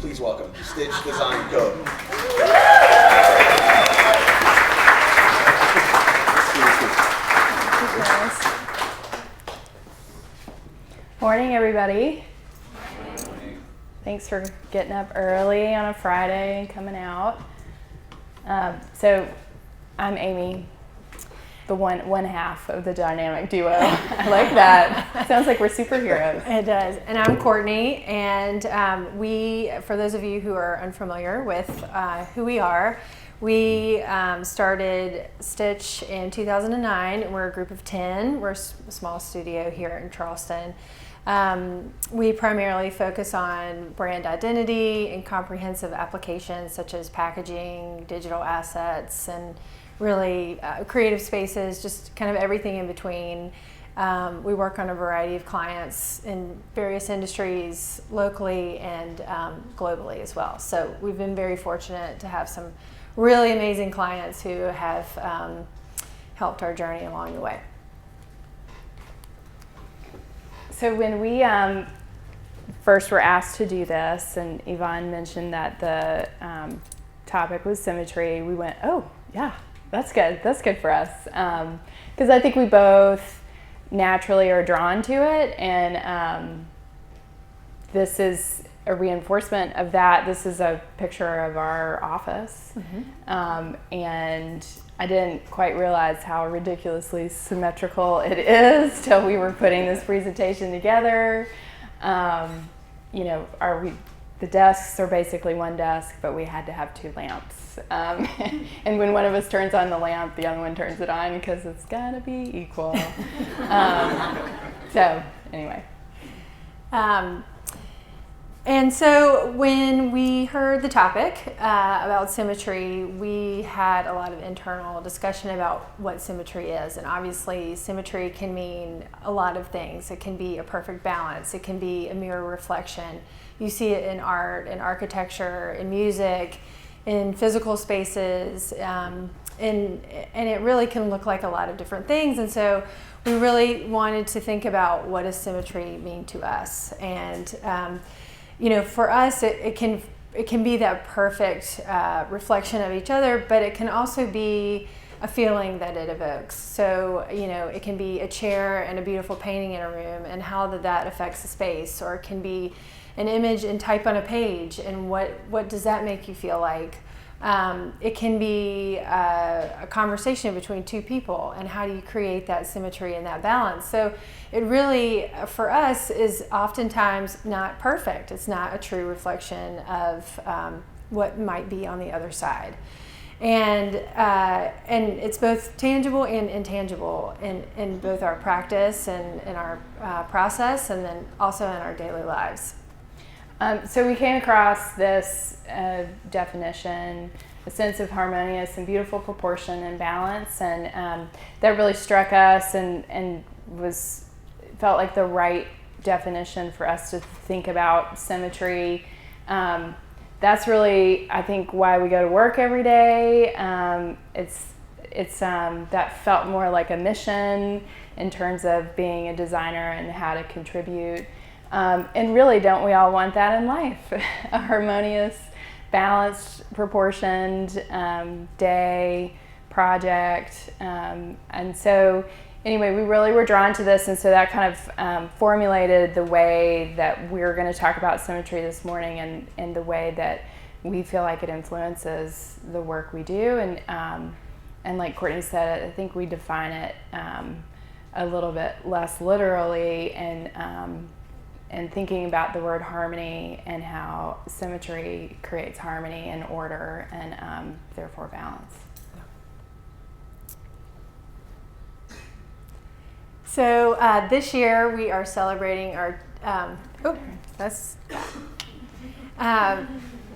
please welcome Stitch Design Co. Morning, everybody. Thanks for getting up early on a Friday and coming out. So I'm Amy, the one half of the dynamic duo. I like that. Sounds like we're superheroes. It does. And I'm Courtney, and we, for those of you who are unfamiliar with who we are, we started Stitch in 2009. We're a group of 10. We're a small studio here in Charleston. We primarily focus on brand identity and comprehensive applications such as packaging, digital assets, and really creative spaces, just kind of everything in between. We work on a variety of clients in various industries, locally and globally as well. So we've been very fortunate to have some really amazing clients who have helped our journey along the way. So when we first were asked to do this, and Yvonne mentioned that the topic was symmetry, we went, oh, yeah, that's good. That's good for us. Because I think we both naturally are drawn to it, and this is a reinforcement of that. This is a picture of our office, and I didn't quite realize how ridiculously symmetrical it is till we were putting this presentation together. The desks are basically one desk, but we had to have two lamps. And when one of us turns on the lamp, the other one turns it on because it's gotta be equal. So anyway. And so when we heard the topic about symmetry, we had a lot of internal discussion about what symmetry is. And obviously symmetry can mean a lot of things. It can be a perfect balance. It can be a mirror reflection. You see it in art, in architecture, in music, in physical spaces, and it really can look like a lot of different things. And so we really wanted to think about what does symmetry mean to us. And for us, it can be that perfect reflection of each other, but it can also be a feeling that it evokes. So, it can be a chair and a beautiful painting in a room and how that affects the space, or it can be an image and type on a page, and what does that make you feel like? It can be a conversation between two people, and how do you create that symmetry and that balance? So it really, for us, is oftentimes not perfect. It's not a true reflection of what might be on the other side. And it's both tangible and intangible in both our practice and in our process, and then also in our daily lives. So we came across this definition, a sense of harmonious and beautiful proportion and balance, and that really struck us and felt like the right definition for us to think about symmetry. That's really, I think, why we go to work every day. It's that felt more like a mission in terms of being a designer and how to contribute. And really, don't we all want that in life? A harmonious, balanced, proportioned day, project. And so anyway, we really were drawn to this, and so that kind of formulated the way that we're going to talk about symmetry this morning, and the way that we feel like it influences the work we do. And like Courtney said, I think we define it a little bit less literally, and thinking about the word harmony and how symmetry creates harmony and order and therefore balance. So this year we are celebrating our,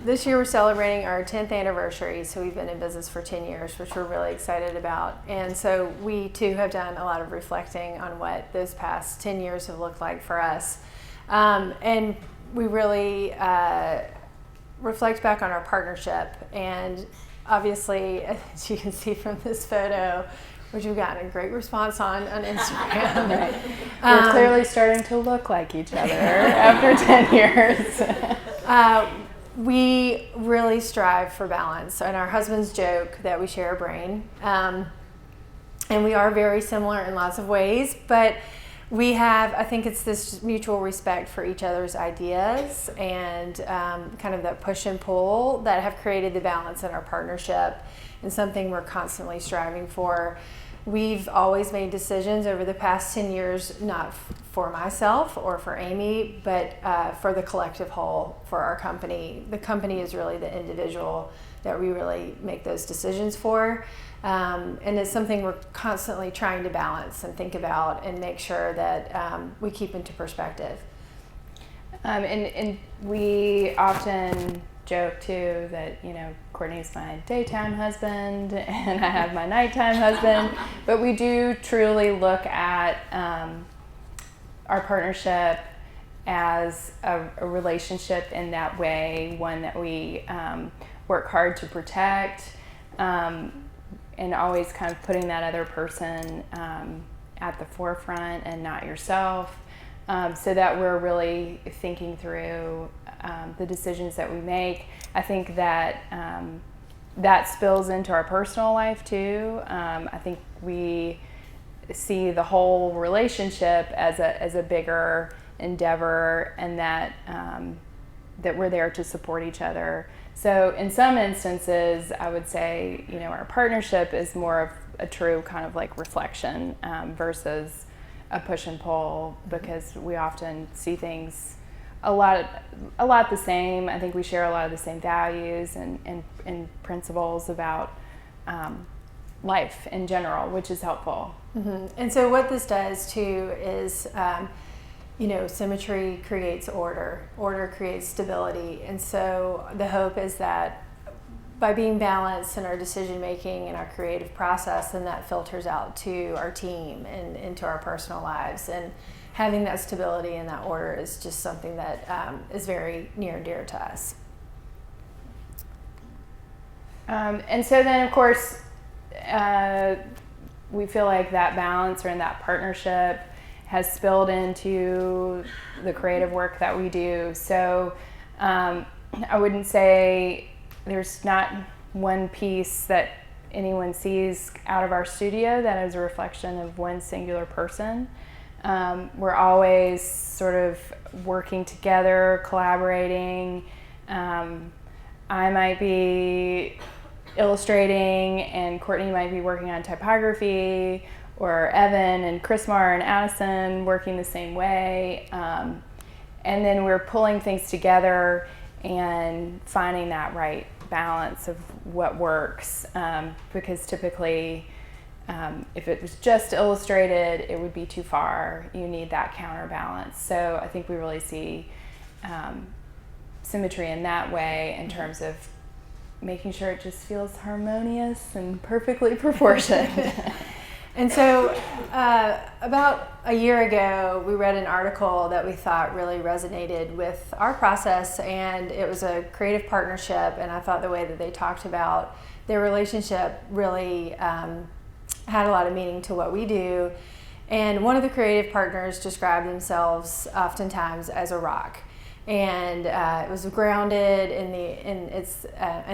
this year we're celebrating our 10th anniversary. So we've been in business for 10 years, which we're really excited about. And so we too have done a lot of reflecting on what those past 10 years have looked like for us. And we really reflect back on our partnership, and obviously, as you can see from this photo, which we've gotten a great response on Instagram. We're clearly starting to look like each other after 10 years. we really strive for balance, and our husbands joke that we share a brain, and we are very similar in lots of ways, but we have, I think it's this mutual respect for each other's ideas and kind of that push and pull that have created the balance in our partnership, and something we're constantly striving for. We've always made decisions over the past 10 years, not for myself or for Amy, but for the collective whole, for our company. The company is really the individual that we really make those decisions for. And it's something we're constantly trying to balance and think about and make sure that we keep into perspective. And we often joke too that, you know, Courtney's my daytime husband and I have my nighttime husband, but we do truly look at our partnership as a relationship in that way, one that we work hard to protect, and always kind of putting that other person at the forefront and not yourself, so that we're really thinking through the decisions that we make. I think that that spills into our personal life too. I think we see the whole relationship as a bigger endeavor, and that that we're there to support each other. So in some instances, I would say, you know, our partnership is more of a true kind of like reflection versus a push and pull, because we often see things a lot the same. I think we share a lot of the same values and principles about life in general, which is helpful. Mm-hmm. And so what this does too is, you know, symmetry creates order. Order creates stability. And so the hope is that by being balanced in our decision making and our creative process, then that filters out to our team and into our personal lives. And having that stability and that order is just something that is very near and dear to us. And so then, of course, we feel like that balance or in that partnership has spilled into the creative work that we do. So I wouldn't say there's not one piece that anyone sees out of our studio that is a reflection of one singular person. We're always sort of working together, collaborating. I might be illustrating and Courtney might be working on typography, or Evan and Chrismar and Addison working the same way. And then we're pulling things together and finding that right balance of what works, because typically if it was just illustrated, it would be too far. You need that counterbalance. So I think we really see symmetry in that way, in terms of making sure it just feels harmonious and perfectly proportioned. And so about a year ago, we read an article that we thought really resonated with our process, and it was a creative partnership, and I thought the way that they talked about their relationship really had a lot of meaning to what we do. And one of the creative partners described themselves oftentimes as a rock. And it was grounded in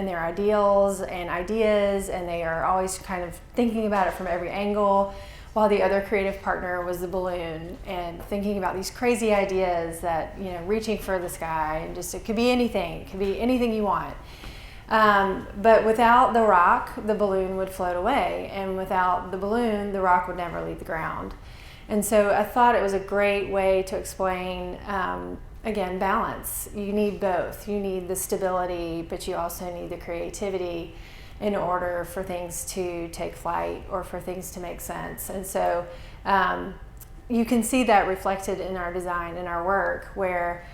their ideals and ideas, and they are always kind of thinking about it from every angle, while the other creative partner was the balloon and thinking about these crazy ideas that, you know, reaching for the sky, and just, it could be anything you want. But without the rock, the balloon would float away, and without the balloon, the rock would never leave the ground. And so I thought it was a great way to explain again, balance. You need both. You need the stability, but you also need the creativity in order for things to take flight or for things to make sense. And so you can see that reflected in our design and our work, where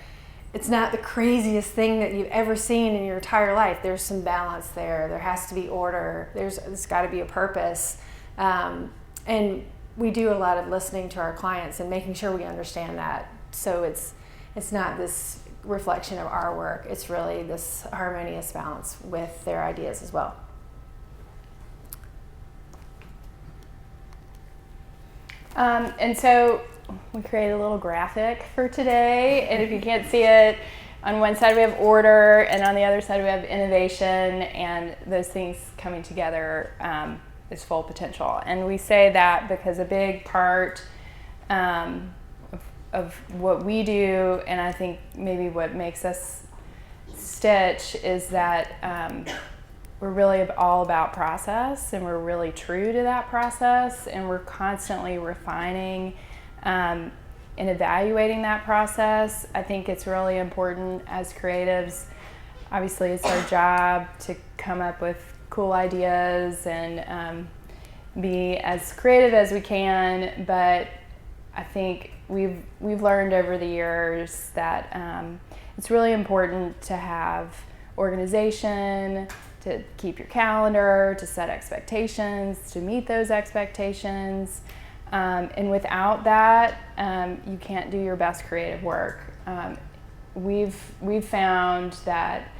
it's not the craziest thing that you've ever seen in your entire life. There's some balance there. There has to be order. There's got to be a purpose. And we do a lot of listening to our clients and making sure we understand that. So it's not this reflection of our work. It's really this harmonious balance with their ideas as well. And so we created a little graphic for today, and if you can't see it, on one side we have order, and on the other side we have innovation, and those things coming together is full potential. And we say that because a big part of what we do, and I think maybe what makes us Stitch, is that we're really all about process, and we're really true to that process, and we're constantly refining and evaluating that process. I think it's really important as creatives. Obviously, it's our job to come up with cool ideas and be as creative as we can, but I think we've learned over the years that it's really important to have organization, to keep your calendar, to set expectations, to meet those expectations. And without that, you can't do your best creative work. We've found that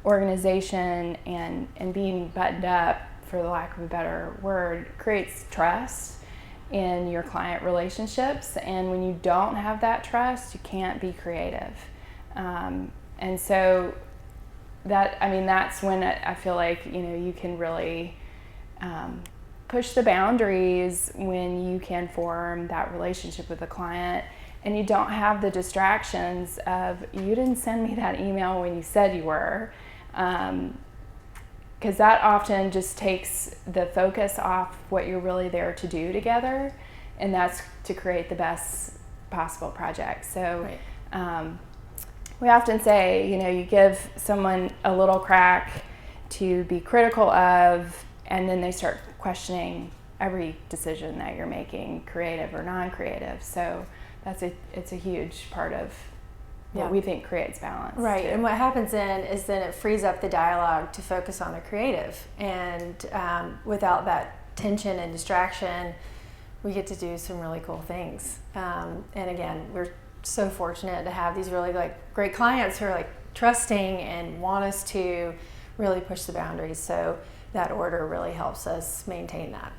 organization and being buttoned up, for the lack of a better word, creates trust in your client relationships. And when you don't have that trust, you can't be creative. And so that's when I feel like, you can really push the boundaries when you can form that relationship with the client, and you don't have the distractions of, you didn't send me that email when you said you were, because that often just takes the focus off what you're really there to do together, and that's to create the best possible project. So right. We often say, you give someone a little crack to be critical of, and then they start questioning every decision that you're making, creative or non-creative. So it's a huge part of what we think creates balance. Right, too. and what happens then is it frees up the dialogue to focus on the creative. And without that tension and distraction, we get to do some really cool things. And again, we're so fortunate to have these really great clients who are trusting and want us to really push the boundaries. So that order really helps us maintain that.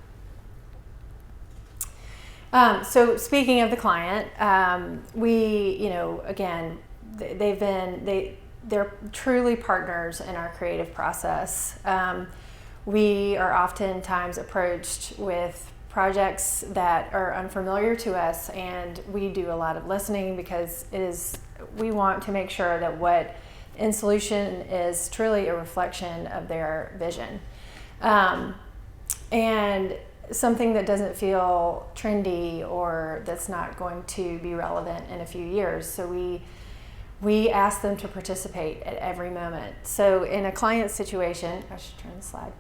So speaking of the client, again, they're truly partners in our creative process. We are oftentimes approached with projects that are unfamiliar to us, and we do a lot of listening because we want to make sure that what in solution is truly a reflection of their vision. And something that doesn't feel trendy or that's not going to be relevant in a few years. So we ask them to participate at every moment. So in a client situation, I should turn the slide.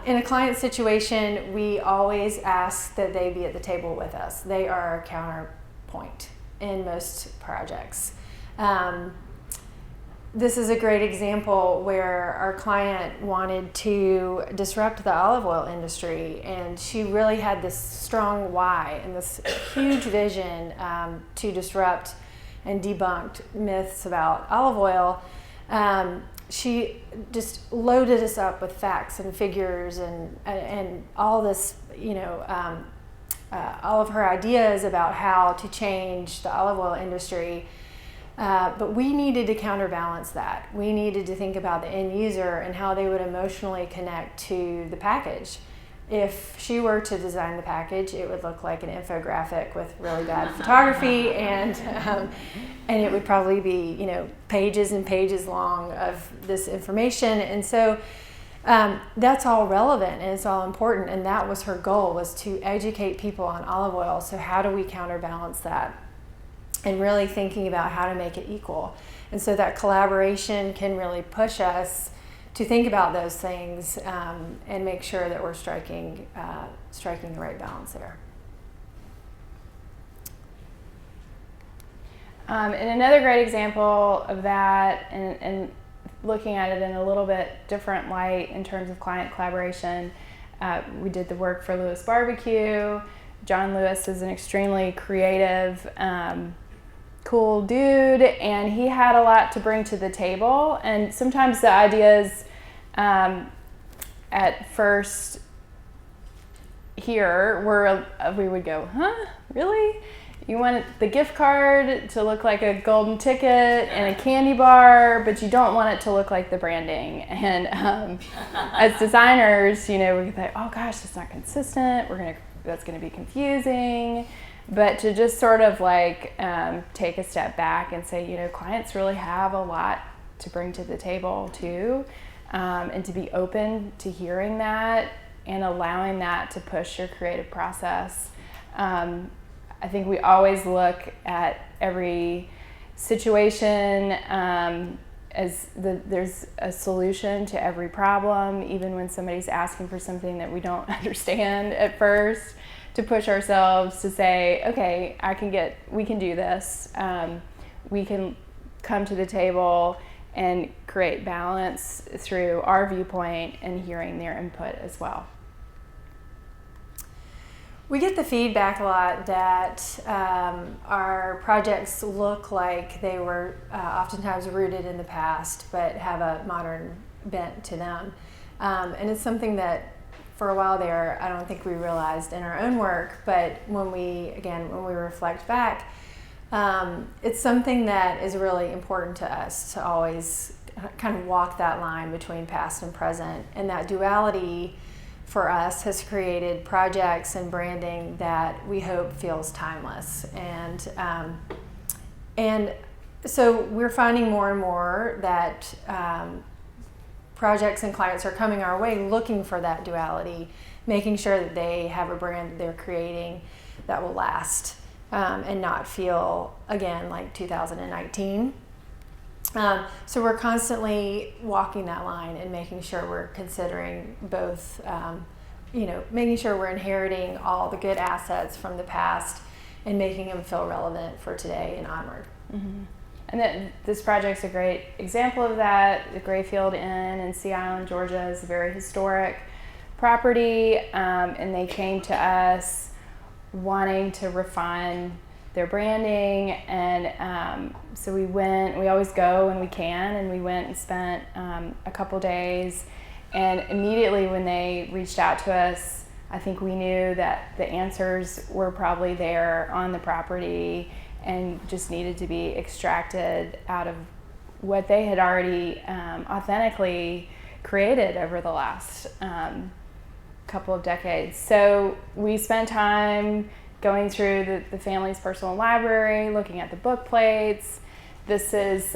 In a client situation, we always ask that they be at the table with us. They are our counterpoint in most projects. This is a great example where our client wanted to disrupt the olive oil industry, and she really had this strong why and this huge vision to disrupt and debunk myths about olive oil. She just loaded us up with facts and figures and all this, all of her ideas about how to change the olive oil industry. But we needed to counterbalance that. We needed to think about the end user and how they would emotionally connect to the package. If she were to design the package, it would look like an infographic with really bad photography, and it would probably be, pages and pages long of this information. And so that's all relevant and it's all important. And that was her goal, was to educate people on olive oil. So how do we counterbalance that? And really thinking about how to make it equal. And so that collaboration can really push us to think about those things and make sure that we're striking the right balance there. And another great example of that, and looking at it in a little bit different light in terms of client collaboration, we did the work for Lewis Barbecue. John Lewis is an extremely creative, cool dude, and he had a lot to bring to the table. And sometimes the ideas at first here were, we would go, huh, really? you want the gift card to look like a golden ticket and a candy bar, but you don't want it to look like the branding. And as designers, we can think, oh gosh, that's not consistent. That's gonna be confusing. But to just sort of take a step back and say, clients really have a lot to bring to the table too, and to be open to hearing that and allowing that to push your creative process. I think we always look at every situation as there's a solution to every problem, even when somebody's asking for something that we don't understand at first, to push ourselves to say, okay, we can do this. We can come to the table and create balance through our viewpoint and hearing their input as well. We get the feedback a lot that our projects look like they were oftentimes rooted in the past, but have a modern bent to them. And it's something that for a while there, I don't think we realized in our own work, but when we reflect back, it's something that is really important to us to always kind of walk that line between past and present. And that duality for us has created projects and branding that we hope feels timeless. And so we're finding more and more that projects and clients are coming our way looking for that duality, making sure that they have a brand that they're creating that will last and not feel, again, like 2019. So we're constantly walking that line and making sure we're considering both, making sure we're inheriting all the good assets from the past and making them feel relevant for today and onward. Mm-hmm. And this project's a great example of that. The Grayfield Inn in Sea Island, Georgia is a very historic property, and they came to us wanting to refine their branding, and so we always go when we can, and we went and spent a couple days, and immediately when they reached out to us, I think we knew that the answers were probably there on the property and just needed to be extracted out of what they had already authentically created over the last couple of decades. So we spent time going through the family's personal library, looking at the book plates. This is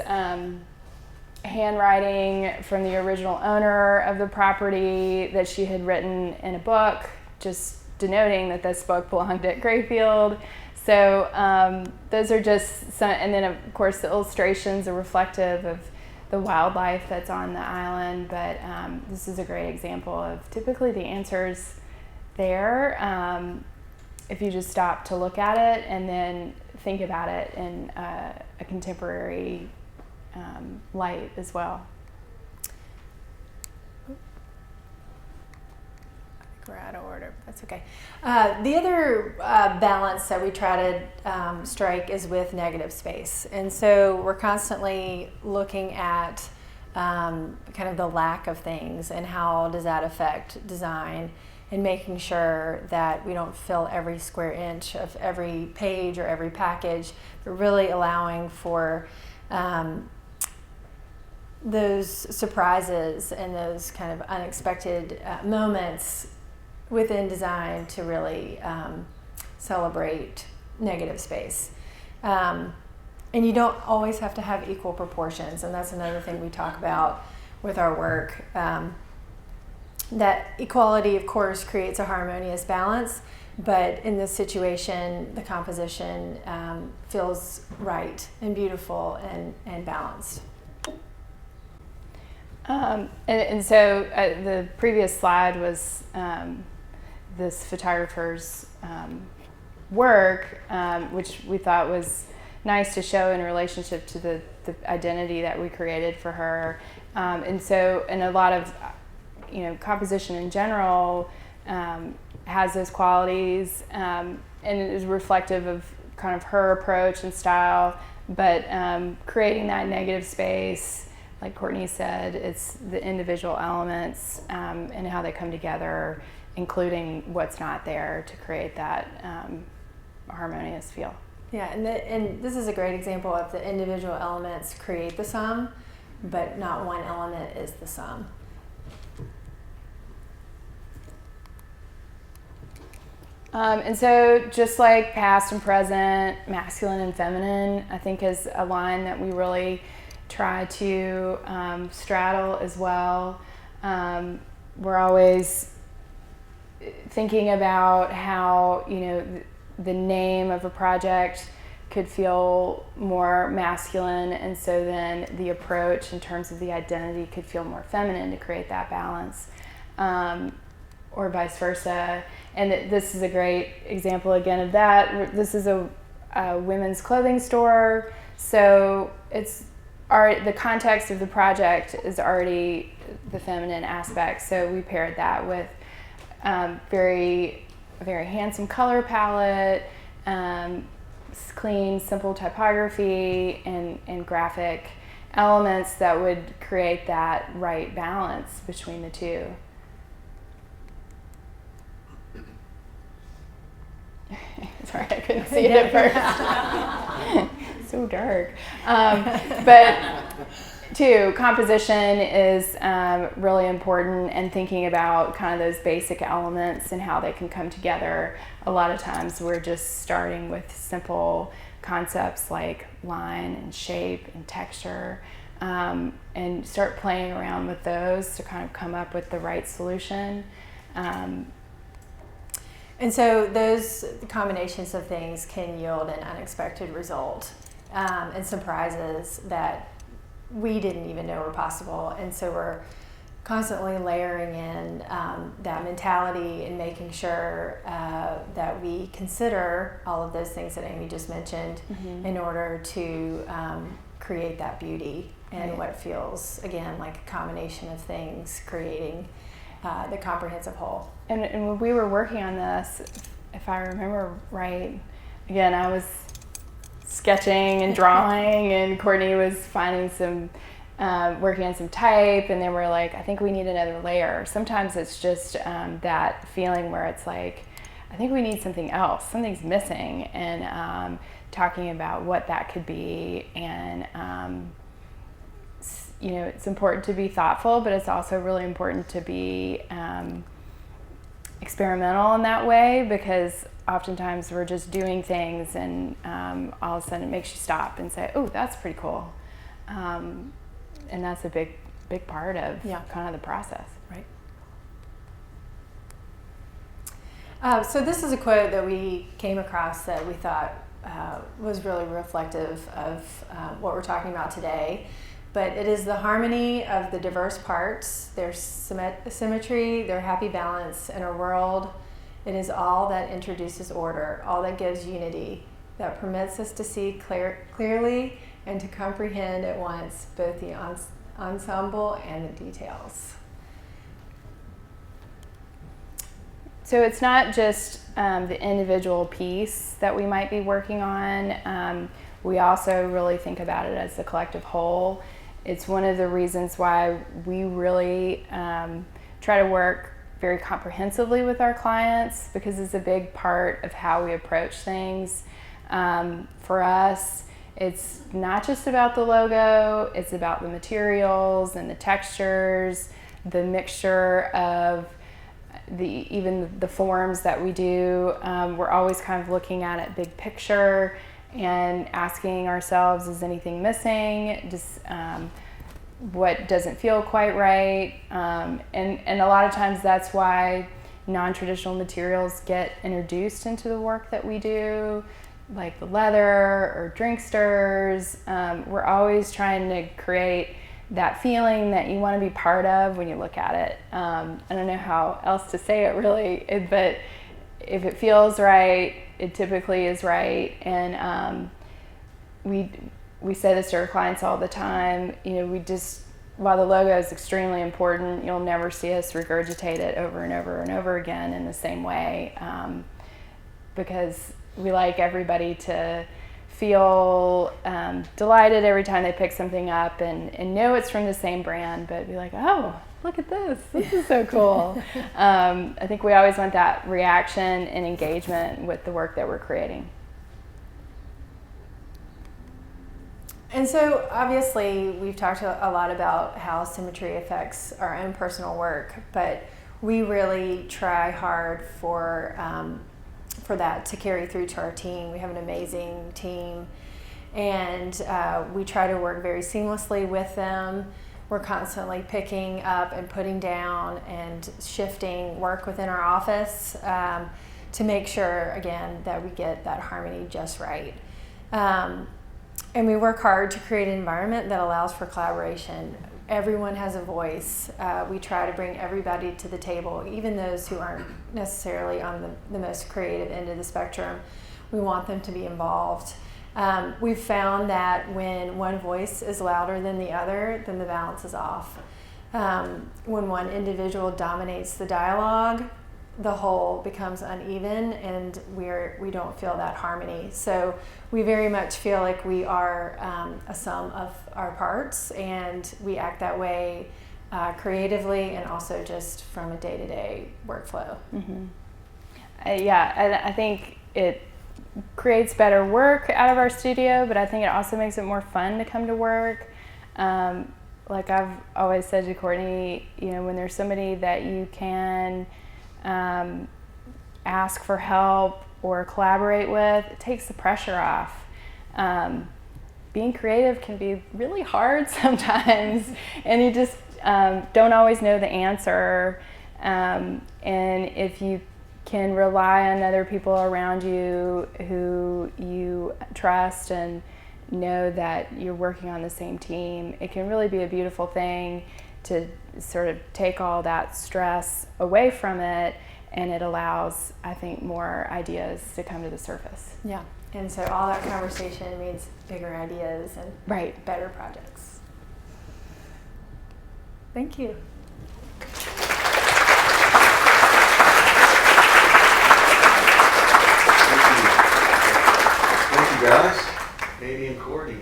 handwriting from the original owner of the property that she had written in a book, just denoting that this book belonged at Grayfield. So those are just some, and then of course the illustrations are reflective of the wildlife that's on the island, but this is a great example of typically the answers there if you just stop to look at it and then think about it in a contemporary light as well. We're out of order, but that's okay. The other balance that we try to strike is with negative space. And so we're constantly looking at kind of the lack of things and how does that affect design, and making sure that we don't fill every square inch of every page or every package, but really allowing for those surprises and those kind of unexpected moments within design to really celebrate negative space. And you don't always have to have equal proportions, and that's another thing we talk about with our work. That equality, of course, creates a harmonious balance, but in this situation, the composition feels right and beautiful and balanced. And so the previous slide was this photographer's work, which we thought was nice to show in relationship to the identity that we created for her. And a lot of, composition in general has those qualities, and it is reflective of kind of her approach and style, but creating that negative space, like Courtney said, it's the individual elements and how they come together, including what's not there to create that harmonious feel. Yeah, and this is a great example of the individual elements create the sum, but not one element is the sum. And so just like past and present, masculine and feminine, I think is a line that we really try to straddle as well. We're always thinking about how, the name of a project could feel more masculine, and so then the approach in terms of the identity could feel more feminine to create that balance, or vice versa. And this is a great example again of that. This is a women's clothing store, so the context of the project is already the feminine aspect. So we paired that with very handsome color palette, clean, simple typography, and graphic elements that would create that right balance between the two. Sorry, I couldn't see it at first. So dark. But two, composition is really important, and thinking about kind of those basic elements and how they can come together. A lot of times we're just starting with simple concepts like line and shape and texture, and start playing around with those to kind of come up with the right solution. And so those combinations of things can yield an unexpected result, and surprises that we didn't even know were possible. And so we're constantly layering in that mentality and making sure that we consider all of those things that Amy just mentioned, mm-hmm. in order to create that beauty and what feels, again, like a combination of things creating the comprehensive whole. And when we were working on this, if I remember right, again, I was sketching and drawing, and Courtney was finding some, working on some type, and then we're like, I think we need another layer. Sometimes it's just that feeling where it's like, I think we need something else, something's missing, and talking about what that could be. And it's important to be thoughtful, but it's also really important to be experimental in that way, because oftentimes we're just doing things and all of a sudden it makes you stop and say, oh, that's pretty cool. And that's a big part of kind of the process. Right. So this is a quote that we came across that we thought was really reflective of what we're talking about today. But it is the harmony of the diverse parts, their symmetry, their happy balance in a world. It is all that introduces order, all that gives unity, that permits us to see clearly and to comprehend at once both the ensemble and the details. So it's not just the individual piece that we might be working on. We also really think about it as the collective whole. It's one of the reasons why we really try to work very comprehensively with our clients, because it's a big part of how we approach things. For us, it's not just about the logo, it's about the materials and the textures, the mixture of even the forms that we do. We're always kind of looking at it big picture and asking ourselves, is anything missing? Just what doesn't feel quite right? And a lot of times that's why non-traditional materials get introduced into the work that we do, like the leather or drink stirs. We're always trying to create that feeling that you want to be part of when you look at it. I don't know how else to say it really, but if it feels right, it typically is right. And we say this to our clients all the time. While the logo is extremely important, you'll never see us regurgitate it over and over and over again in the same way, because we like everybody to feel delighted every time they pick something up and know it's from the same brand, but be like, oh, look at this is so cool. I think we always want that reaction and engagement with the work that we're creating. And so obviously we've talked a lot about how symmetry affects our own personal work, but we really try hard for that to carry through to our team. We have an amazing team, and we try to work very seamlessly with them. We're constantly picking up and putting down and shifting work within our office to make sure, again, that we get that harmony just right. And we work hard to create an environment that allows for collaboration. Everyone has a voice. We try to bring everybody to the table, even those who aren't necessarily on the most creative end of the spectrum. We want them to be involved. We've found that when one voice is louder than the other, then the balance is off. When one individual dominates the dialogue, the whole becomes uneven, and we don't feel that harmony. So we very much feel like we are a sum of our parts, and we act that way creatively and also just from a day-to-day workflow. Mm-hmm. Yeah, I think it creates better work out of our studio, but I think it also makes it more fun to come to work. Like I've always said to Courtney, when there's somebody that you can ask for help or collaborate with, it takes the pressure off. Being creative can be really hard sometimes, and you just don't always know the answer. And if you can rely on other people around you who you trust and know that you're working on the same team, it can really be a beautiful thing to sort of take all that stress away from it, and it allows, I think, more ideas to come to the surface. Yeah, and so all that conversation means bigger ideas and better projects. Thank you. Thank you, guys. Amy and Courtney, do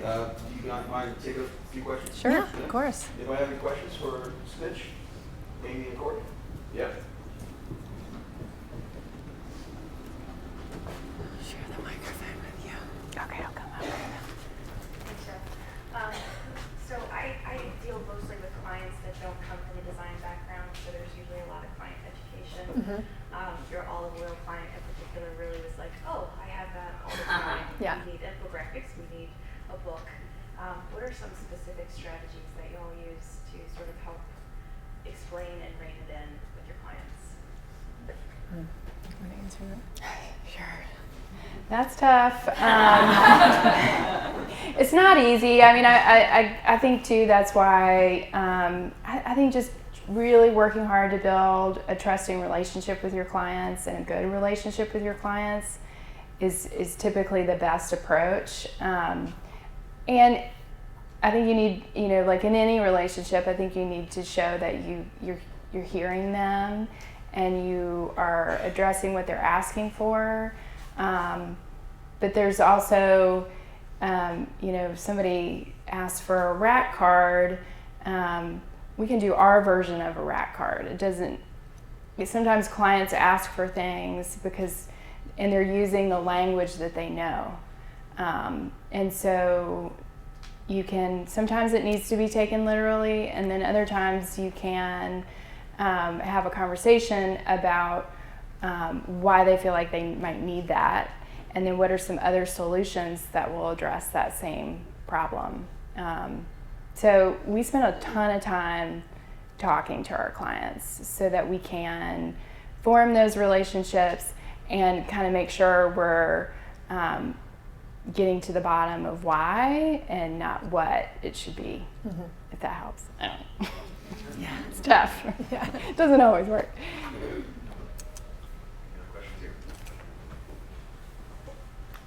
you mind to take a few questions? Sure, of course. Anybody have any questions for Mitch, Amy, and Courtney? Yeah. Share the microphone with you. Okay, I'll come up. So I deal mostly with clients that don't come from a design background, so there's usually a lot of client education. Mm-hmm. Your olive oil client in particular really was like, oh, I have that all the time. Yeah. We need infographics, we need a book. What are some specific strategies that you all use to sort of help explain and rein it in with your clients? Want to answer that? Sure. That's tough. It's not easy. I mean, I think too, that's why I think just really working hard to build a trusting relationship with your clients and a good relationship with your clients is typically the best approach. And I think you need, like in any relationship, I think you need to show that you're hearing them and you are addressing what they're asking for. But there's also, if somebody asks for a rack card, we can do our version of a rack card. Sometimes clients ask for things and they're using the language that they know. And so sometimes it needs to be taken literally, and then other times you can have a conversation about why they feel like they might need that, and then what are some other solutions that will address that same problem. So we spend a ton of time talking to our clients so that we can form those relationships and kind of make sure we're getting to the bottom of why and not what it should be, if that helps. I don't know. Yeah, it's tough. Yeah, it doesn't always work.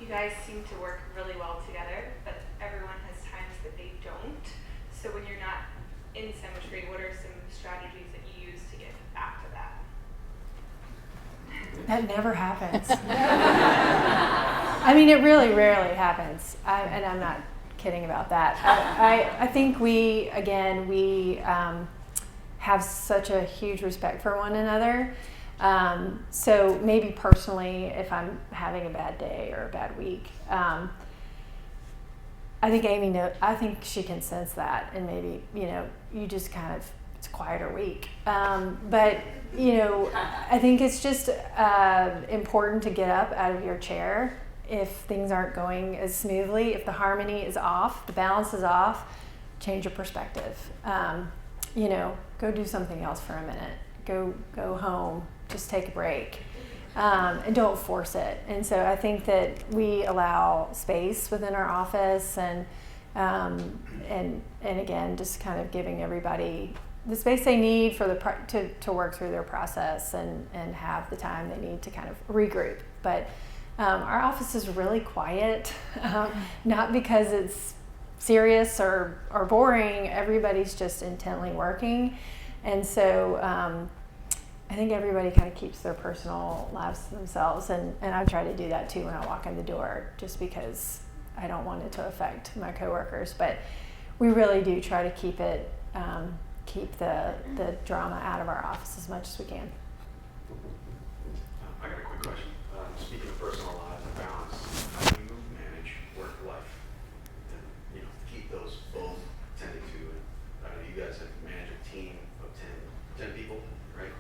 You guys seem to work really well together, but everyone has times that they don't. So when you're not in Symmetry, what are some strategies that you use to get back to that? That never happens. I mean, it really rarely happens, and I'm not kidding about that. I think we have such a huge respect for one another. So maybe personally, if I'm having a bad day or a bad week, I think I think she can sense that, and maybe, you just kind of, it's a quieter week. But, I think it's just important to get up out of your chair if things aren't going as smoothly, if the harmony is off, the balance is off, change your perspective. Go do something else for a minute. Go home, just take a break. And don't force it. And so I think that we allow space within our office, and again, just kind of giving everybody the space they need for to work through their process and have the time they need to kind of regroup. But our office is really quiet, not because it's serious or boring. Everybody's just intently working, and so I think everybody kind of keeps their personal lives to themselves, and I try to do that too when I walk in the door, just because I don't want it to affect my coworkers. But we really do try to keep the drama out of our office as much as we can. I got a quick question. Speaking of personal lives and balance, how do you manage work life and keep those both tending to? I know you guys have managed a team of 10 people, right?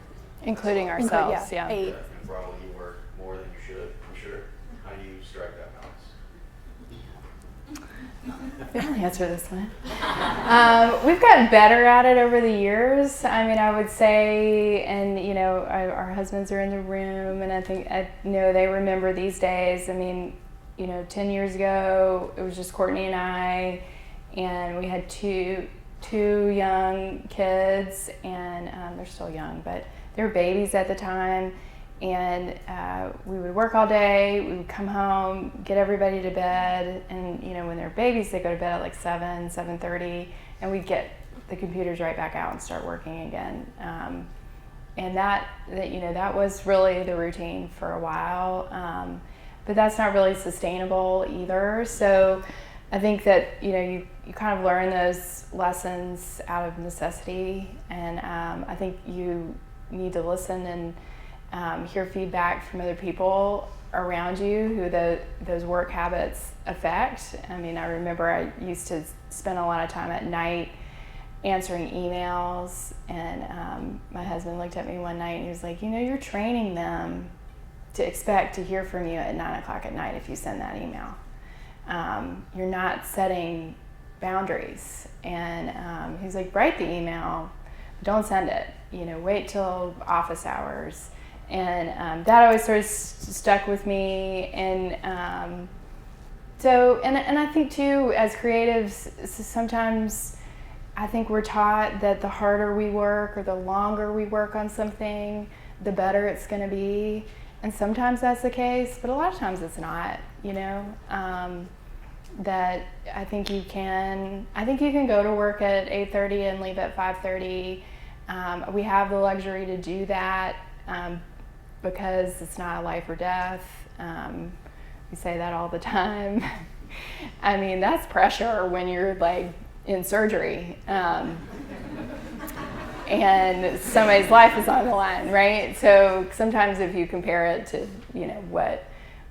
Including ourselves, yeah. 8. And probably you work more than you should, I'm sure. How do you strike that balance? I'll answer this one. We've gotten better at it over the years. I mean, I would say, and our husbands are in the room, and I know they remember these days. I mean, 10 years ago, it was just Courtney and I, and we had two young kids, and they're still young, but they were babies at the time. And we would work all day, we would come home, get everybody to bed, and when they're babies, they go to bed at like 7:30, and we'd get the computers right back out and start working again. And that was really the routine for a while, but that's not really sustainable either. So I think that you kind of learn those lessons out of necessity, and I think you need to listen and hear feedback from other people around you who those work habits affect. I mean, I remember I used to spend a lot of time at night answering emails, and my husband looked at me one night and he was like, you're training them to expect to hear from you at 9:00 at night if you send that email. You're not setting boundaries. And he's like, write the email, don't send it, wait till office hours. And that always sort of stuck with me. And so I think too, as creatives, sometimes I think we're taught that the harder we work or the longer we work on something, the better it's going to be. And sometimes that's the case, but a lot of times it's not, that I think you can go to work at 8:30 and leave at 5:30. We have the luxury to do that because it's not life or death. We say that all the time. I mean, that's pressure when you're like in surgery. And somebody's life is on the line, right? So sometimes if you compare it to,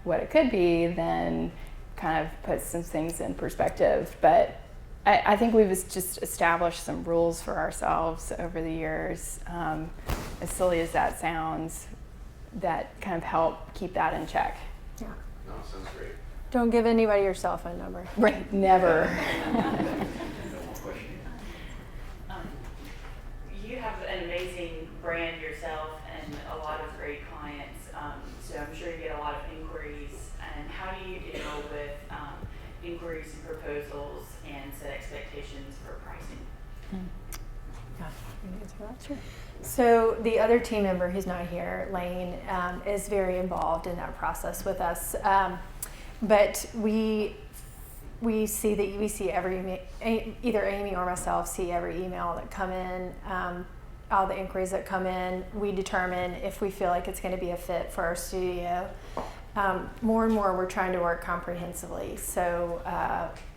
what it could be, then kind of puts some things in perspective. But I think we've just established some rules for ourselves over the years, as silly as that sounds, that kind of help keep that in check. Yeah. No, sounds great. Don't give anybody your cell phone number. Right, never. You have an amazing brand yourself and a lot of great clients, so I'm sure you get a lot of inquiries. And how do you deal with inquiries and proposals and set expectations for pricing? Yeah, you can answer that. Sure. So the other team member who's not here, Lane, is very involved in that process with us. But we see either Amy or myself see every email that come in, all the inquiries that come in. We determine if we feel like it's going to be a fit for our studio. More and more, we're trying to work comprehensively. So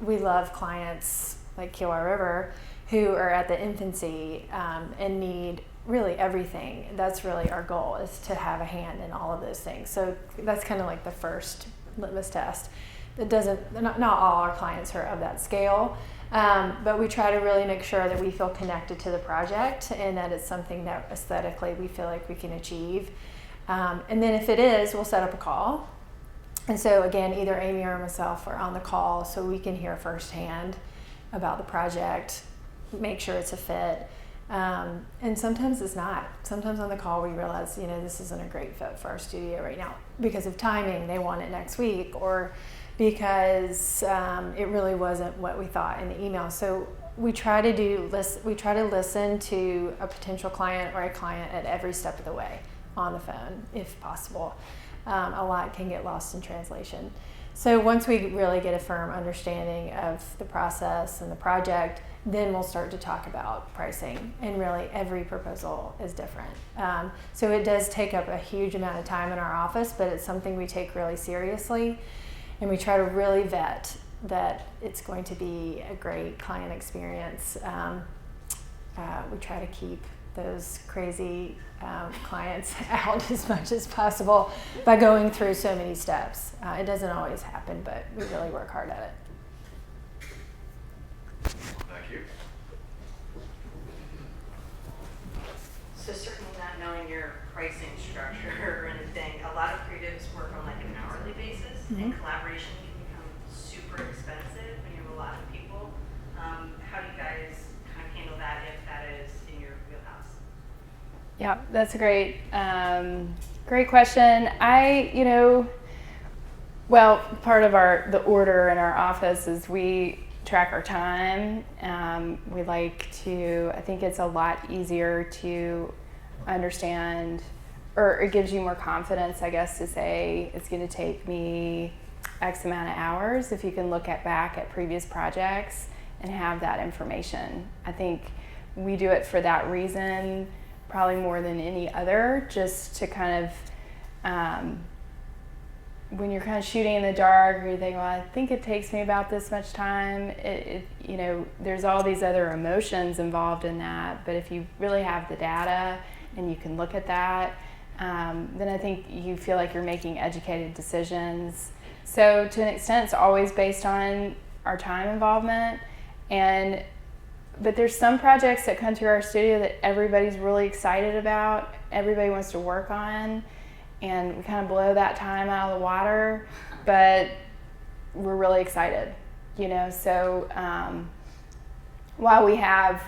we love clients like Kiowa River who are at the infancy and need really everything. That's really our goal, is to have a hand in all of those things. So that's kind of like the first litmus test. It doesn't, not all our clients are of that scale, but we try to really make sure that we feel connected to the project and that it's something that aesthetically we feel like we can achieve. And then if it is, we'll set up a call. And so again, either Amy or myself are on the call so we can hear firsthand about the project, make sure it's a fit. And sometimes it's not. Sometimes on the call we realize, this isn't a great fit for our studio right now because of timing. They want it next week, or because it really wasn't what we thought in the email. So we try to listen to a potential client or a client at every step of the way on the phone, if possible. A lot can get lost in translation. So once we really get a firm understanding of the process and the project, then we'll start to talk about pricing. And really every proposal is different. So it does take up a huge amount of time in our office, but it's something we take really seriously. And we try to really vet that it's going to be a great client experience. We try to keep those crazy clients out as much as possible by going through so many steps. It doesn't always happen, but we really work hard at it. Thank you. So certainly not knowing your pricing structure or anything, a lot of creatives work on like an hourly basis, and collaboration can become super expensive when you have a lot of people. How do you guys kind of handle that if that is in your wheelhouse? Yeah, that's a great question. Part of the order in our office is we track our time. I think it's a lot easier to understand, or it gives you more confidence, I guess, to say it's going to take me X amount of hours if you can look back at previous projects and have that information. I think we do it for that reason, probably more than any other, just to kind of, when you're kind of shooting in the dark, or you think, well, I think it takes me about this much time, there's all these other emotions involved in that, but if you really have the data and you can look at that, then I think you feel like you're making educated decisions. So to an extent, it's always based on our time involvement, but there's some projects that come through our studio that everybody's really excited about, everybody wants to work on, and we kind of blow that time out of the water, but we're really excited, So while we have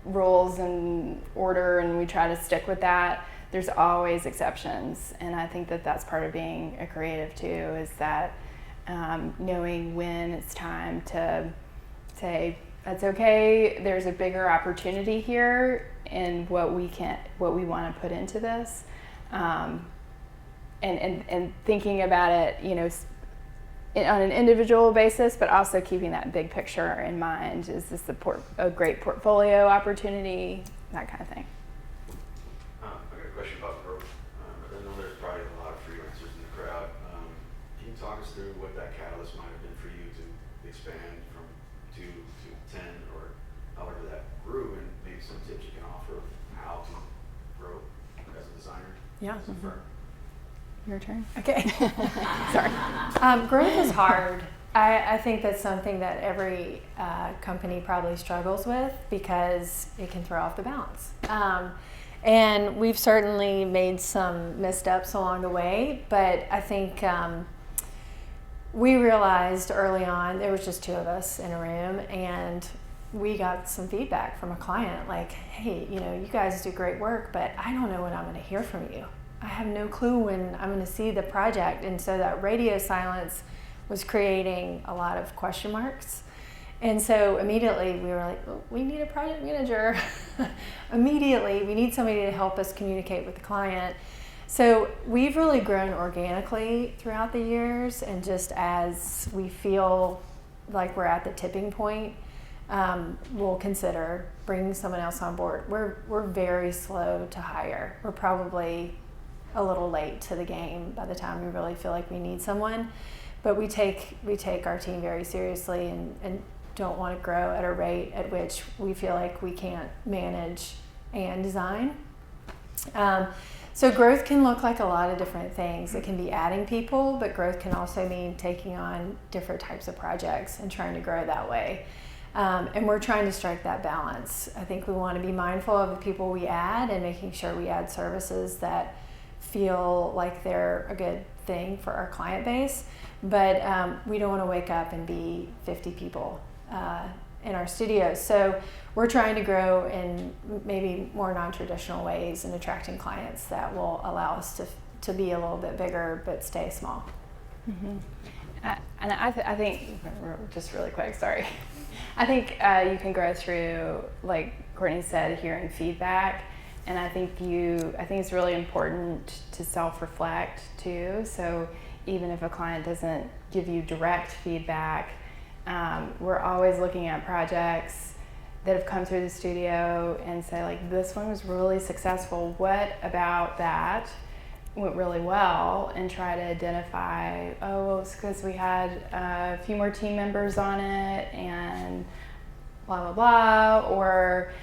rules and order and we try to stick with that, there's always exceptions. And I think that that's part of being a creative too, is that knowing when it's time to say, that's okay, there's a bigger opportunity here in what we want to put into this. And thinking about it, on an individual basis, but also keeping that big picture in mind. Is this a great portfolio opportunity? That kind of thing. I got a question about growth. I know there's probably a lot of freelancers in the crowd. Can you talk us through what that catalyst might have been for you to expand from 2 to 10, or however that grew, and maybe some tips you can offer of how to grow as a designer? Yeah. As a firm? Your turn. Okay. Sorry. Growth is hard. I think that's something that every company probably struggles with because it can throw off the balance. And we've certainly made some missteps along the way, but I think we realized early on, there was just 2 of us in a room, and we got some feedback from a client like, hey, you guys do great work, but I don't know when I'm going to hear from you. I have no clue when I'm going to see the project. And so that radio silence was creating a lot of question marks. And so immediately we were like, oh, we need a project manager. Immediately, we need somebody to help us communicate with the client. So we've really grown organically throughout the years, and just as we feel like we're at the tipping point, we'll consider bringing someone else on board. We're very slow to hire. We're probably a little late to the game by the time we really feel like we need someone, but we take our team very seriously and don't want to grow at a rate at which we feel like we can't manage and design. So growth can look like a lot of different things. It can be adding people, but growth can also mean taking on different types of projects and trying to grow that way. And we're trying to strike that balance. I think we want to be mindful of the people we add and making sure we add services that feel like they're a good thing for our client base. But we don't want to wake up and be 50 people in our studios. So we're trying to grow in maybe more non-traditional ways and attracting clients that will allow us to be a little bit bigger but stay small. Mm-hmm. And I think, just really quick, sorry. I think you can grow through, like Courtney said, hearing feedback. And I think it's really important to self-reflect too. So even if a client doesn't give you direct feedback, we're always looking at projects that have come through the studio and say, like, this one was really successful. What about that went really well? And try to identify, oh, well, it's because we had a few more team members on it and blah, blah, blah, or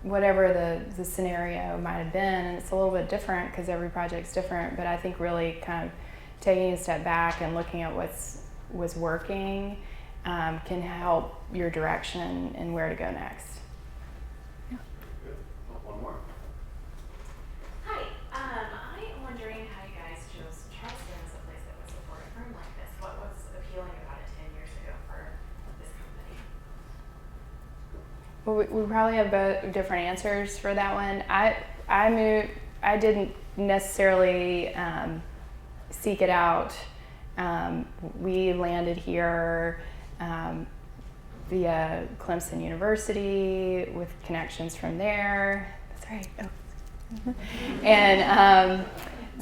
whatever the scenario might have been. And it's a little bit different because every project's different, but I think really kind of taking a step back and looking at what's working can help your direction and where to go next. Good. Oh, one more. Hi, I'm wondering how you guys chose Charleston as a place that would support a firm like this. What was appealing about it 10 years ago for this company? Well, we probably have both different answers for that one. I didn't necessarily seek it out. We landed here via Clemson University with connections from there. That's right. Oh. And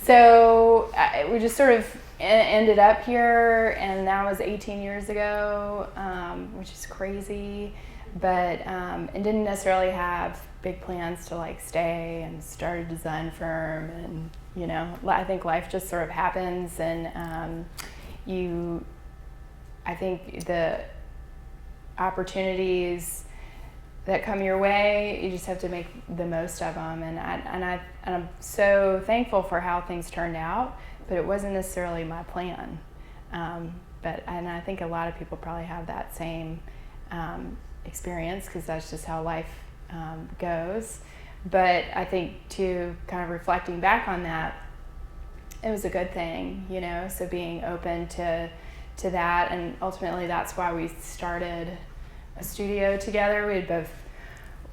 so we just sort of ended up here, and that was 18 years ago, which is crazy. But and didn't necessarily have big plans to like stay and start a design firm, and you know, I think life just sort of happens, and I think the opportunities that come your way, you just have to make the most of them. And I'm so thankful for how things turned out, but it wasn't necessarily my plan. And I think a lot of people probably have that same experience, because that's just how life goes. But I think too, kind of reflecting back on that, it was a good thing, you know. So being open to that, and ultimately that's why we started a studio together. We had both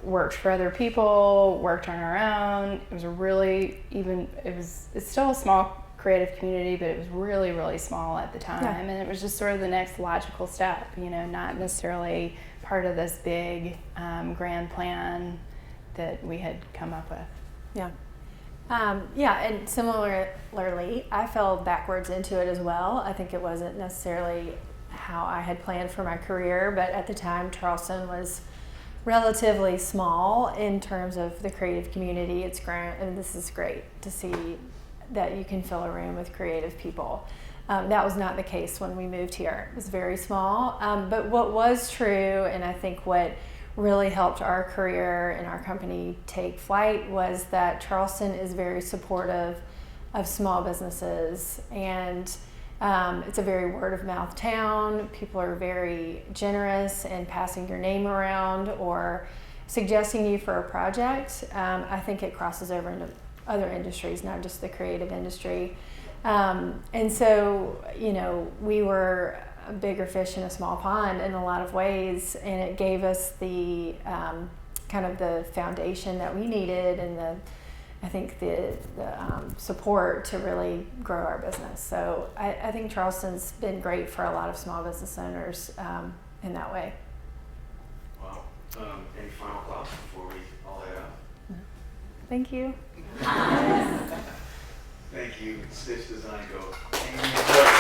worked for other people, worked on our own. It was it's still a small creative community, but it was really, really small at the time. Yeah. And it was just sort of the next logical step, you know, not necessarily part of this big grand plan that we had come up with. Yeah. And similarly, I fell backwards into it as well. I think it wasn't necessarily how I had planned for my career, but at the time, Charleston was relatively small in terms of the creative community. It's grown, and this is great to see that you can fill a room with creative people. That was not the case when we moved here. It was very small, but what was true, and I think what really helped our career and our company take flight, was that Charleston is very supportive of small businesses, and it's a very word-of-mouth town. People are very generous in passing your name around or suggesting you for a project. I think it crosses over into other industries, not just the creative industry. And so, you know, we were a bigger fish in a small pond in a lot of ways, and it gave us the kind of the foundation that we needed, and I think the support to really grow our business. So I think Charleston's been great for a lot of small business owners in that way. Wow. Any final thoughts before we all head out? Thank you. Thank you, Stitch Design Co.